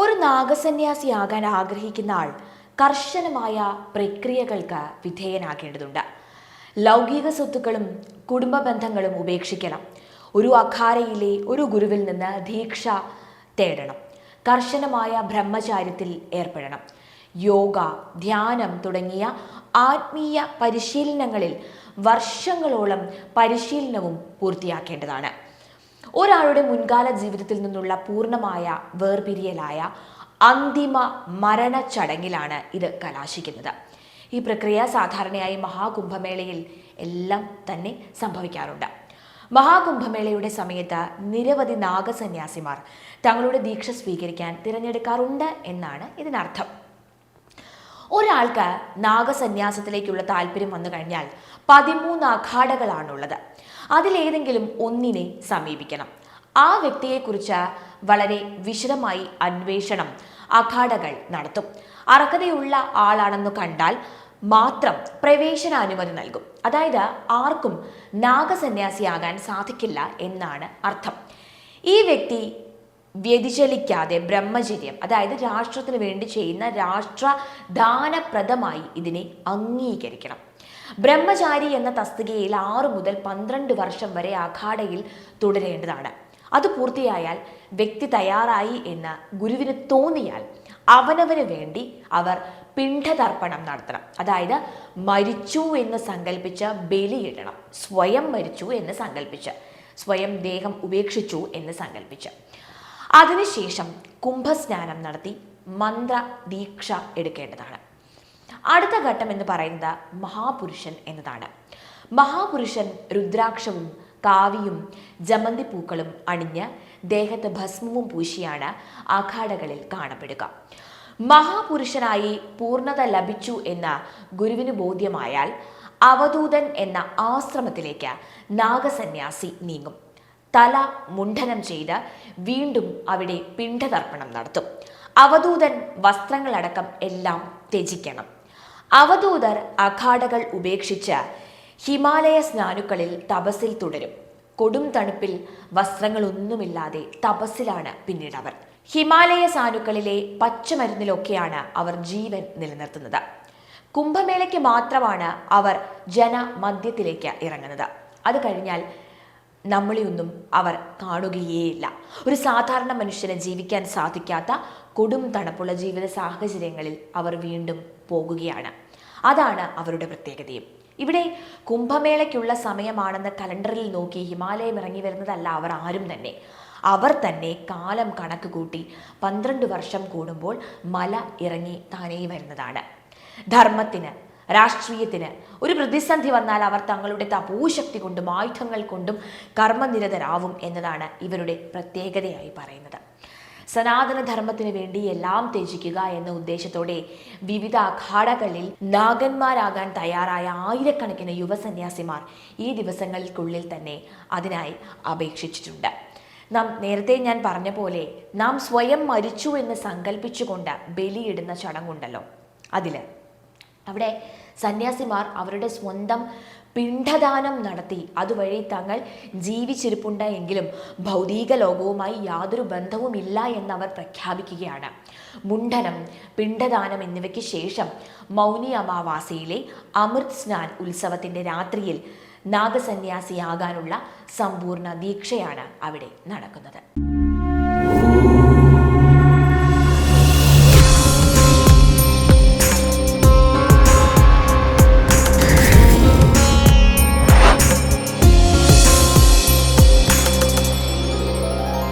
ഒരു നാഗസന്യാസിയാകാൻ ആഗ്രഹിക്കുന്ന ആൾ കർശനമായ പ്രക്രിയകൾക്ക് വിധേയനാകേണ്ടതുണ്ട്. ലൗകിക സ്വത്തുക്കളും കുടുംബ ബന്ധങ്ങളും ഉപേക്ഷിക്കണം. ഒരു അഖാരയിലെ ഒരു ഗുരുവിൽ നിന്ന് ദീക്ഷ തേടണം. കർശനമായ ബ്രഹ്മചാര്യത്തിൽ ഏർപ്പെടണം. യോഗ, ധ്യാനം തുടങ്ങിയ ആത്മീയ പരിശീലനങ്ങളിൽ വർഷങ്ങളോളം പരിശീലനവും പൂർത്തിയാക്കേണ്ടതാണ്. ഒരാളുടെ മുൻകാല ജീവിതത്തിൽ നിന്നുള്ള പൂർണ്ണമായ വേർപിരിയലായ അന്തിമ മരണ ചടങ്ങിലാണ് ഇത് കലാശിക്കുന്നത്. ഈ പ്രക്രിയ സാധാരണയായി മഹാകുംഭമേളയിൽ എല്ലാം തന്നെ സംഭവിക്കാറുണ്ട്. മഹാകുംഭമേളയുടെ സമയത്ത് നിരവധി നാഗസന്യാസിമാർ തങ്ങളുടെ ദീക്ഷ സ്വീകരിക്കാൻ തിരഞ്ഞെടുക്കാറുണ്ട് എന്നാണ് ഇതിനർത്ഥം. ഒരാൾക്ക് നാഗസന്യാസത്തിലേക്കുള്ള താല്പര്യം വന്നു കഴിഞ്ഞാൽ 13 അഖാഡകളാണുള്ളത്. അതിലേതെങ്കിലും ഒന്നിനെ സമീപിക്കണം. ആ വ്യക്തിയെക്കുറിച്ച് വളരെ വിശദമായി അന്വേഷണം അഖാഡകൾ നടത്തും. അർഹതയുള്ള ആളാണെന്ന് കണ്ടാൽ മാത്രം പ്രവേശനാനുമതി നൽകും. അതായത് ആർക്കും നാഗസന്യാസിയാകാൻ സാധിക്കില്ല എന്നാണ് അർത്ഥം. ഈ വ്യക്തി വ്യതിചലിക്കാതെ ബ്രഹ്മചര്യം, അതായത് രാഷ്ട്രത്തിന് വേണ്ടി ചെയ്യുന്ന രാഷ്ട്രദാനപ്രദമായി ഇതിനെ അംഗീകരിക്കണം. ബ്രഹ്മചാരി എന്ന തസ്തികയിൽ 6 മുതൽ 12 വർഷം വരെ അഖാഡയിൽ തുടരേണ്ടതാണ്. അത് പൂർത്തിയായാൽ വ്യക്തി തയ്യാറായി എന്ന് ഗുരുവിന് തോന്നിയാൽ അവനവന് വേണ്ടി അവർ പിണ്ഡതർപ്പണം നടത്തണം. അതായത് മരിച്ചു എന്ന് സങ്കല്പിച്ച് ബലിയിടണം. സ്വയം മരിച്ചു എന്ന് സങ്കല്പിച്ച്, സ്വയം ദേഹം ഉപേക്ഷിച്ചു എന്ന് സങ്കല്പിച്ച്. അതിനുശേഷം കുംഭസ്നാനം നടത്തി മന്ത്ര ദീക്ഷ എടുക്കേണ്ടതാണ്. അടുത്ത ഘട്ടം എന്ന് പറയുന്നത് മഹാപുരുഷൻ എന്നതാണ്. മഹാപുരുഷൻ രുദ്രാക്ഷവും കാവിയും ജമന്തി പൂക്കളും അണിഞ്ഞ് ദേഹത്ത് ഭസ്മവും പൂശിയാണ് അഖാഡകളിൽ കാണപ്പെടുക. മഹാപുരുഷനായി പൂർണ്ണത ലഭിച്ചു എന്ന ഗുരുവിന് ബോധ്യമായാൽ അവധൂതൻ എന്ന ആശ്രമത്തിലേക്ക് നാഗസന്യാസി നീങ്ങും. തല മുണ്ഡനം ചെയ്ത് വീണ്ടും അവിടെ പിണ്ഡതർപ്പണം നടത്തും. അവധൂതൻ വസ്ത്രങ്ങളടക്കം എല്ലാം ത്യജിക്കണം. അവധൂതർ അഖാഡകൾ ഉപേക്ഷിച്ച് ഹിമാലയ സ്നാനുക്കളിൽ തപസ്സിൽ തുടരും. കൊടും തണുപ്പിൽ വസ്ത്രങ്ങളൊന്നുമില്ലാതെ തപസ്സിലാണ് പിന്നീട് അവർ. ഹിമാലയ സാനുക്കളിലെ പച്ചമരുന്നിലൊക്കെയാണ് അവർ ജീവൻ നിലനിർത്തുന്നത്. കുംഭമേളയ്ക്ക് മാത്രമാണ് അവർ ജനമധ്യത്തിലേക്ക് ഇറങ്ങുന്നത്. അത് കഴിഞ്ഞാൽ നമ്മളെയൊന്നും അവർ കാണുകയേയില്ല. ഒരു സാധാരണ മനുഷ്യന് ജീവിക്കാൻ സാധിക്കാത്ത കൊടും തണുപ്പുള്ള ജീവിത സാഹചര്യങ്ങളിൽ അവർ വീണ്ടും പോകുകയാണ്. അതാണ് അവരുടെ പ്രത്യേകതയും. ഇവിടെ കുംഭമേളയ്ക്കുള്ള സമയമാണെന്ന് കലണ്ടറിൽ നോക്കി ഹിമാലയം ഇറങ്ങി വരുന്നതല്ല അവർ ആരും തന്നെ. അവർ തന്നെ കാലം കണക്ക് കൂട്ടി 12 വർഷം കൂടുമ്പോൾ മല ഇറങ്ങി താനേ വരുന്നതാണ്. ധർമ്മത്തിന്, രാഷ്ട്രീയത്തിന് ഒരു പ്രതിസന്ധി വന്നാൽ അവർ തങ്ങളുടെ തപോശക്തി കൊണ്ടും ആയുധങ്ങൾ കൊണ്ടും കർമ്മനിരതരാവും എന്നതാണ് ഇവരുടെ പ്രത്യേകതയായി പറയുന്നത്. സനാതനധർമ്മത്തിന് വേണ്ടി എല്ലാം ത്യജിക്കുക എന്ന ഉദ്ദേശത്തോടെ വിവിധ അഖാഡകളിൽ നാഗന്മാരാകാൻ തയ്യാറായ ആയിരക്കണക്കിന് യുവസന്യാസിമാർ ഈ ദിവസങ്ങൾക്കുള്ളിൽ തന്നെ അതിനായി അപേക്ഷിച്ചിട്ടുണ്ട്. നേരത്തെ ഞാൻ പറഞ്ഞ പോലെ നാം സ്വയം മരിച്ചു എന്ന് സങ്കല്പിച്ചുകൊണ്ട് ബലിയിടുന്ന ചടങ്ങുണ്ടല്ലോ, അവിടെ സന്യാസിമാർ അവരുടെ സ്വന്തം പിണ്ഡദാനം നടത്തി അതുവഴി തങ്ങൾ ജീവിച്ചിരിപ്പുണ്ട് എങ്കിലും ഭൗതിക ലോകവുമായി യാതൊരു ബന്ധവുമില്ല എന്നവർ പ്രഖ്യാപിക്കുകയാണ്. മുണ്ഡനം, പിണ്ഡദാനം എന്നിവയ്ക്ക് ശേഷം മൗനി അമാവാസിയിലെ അമൃത് സ്നാൻ ഉത്സവത്തിൻ്റെ രാത്രിയിൽ നാഗസന്യാസിയാകാനുള്ള സമ്പൂർണ്ണ ദീക്ഷയാണ് അവിടെ നടക്കുന്നത്.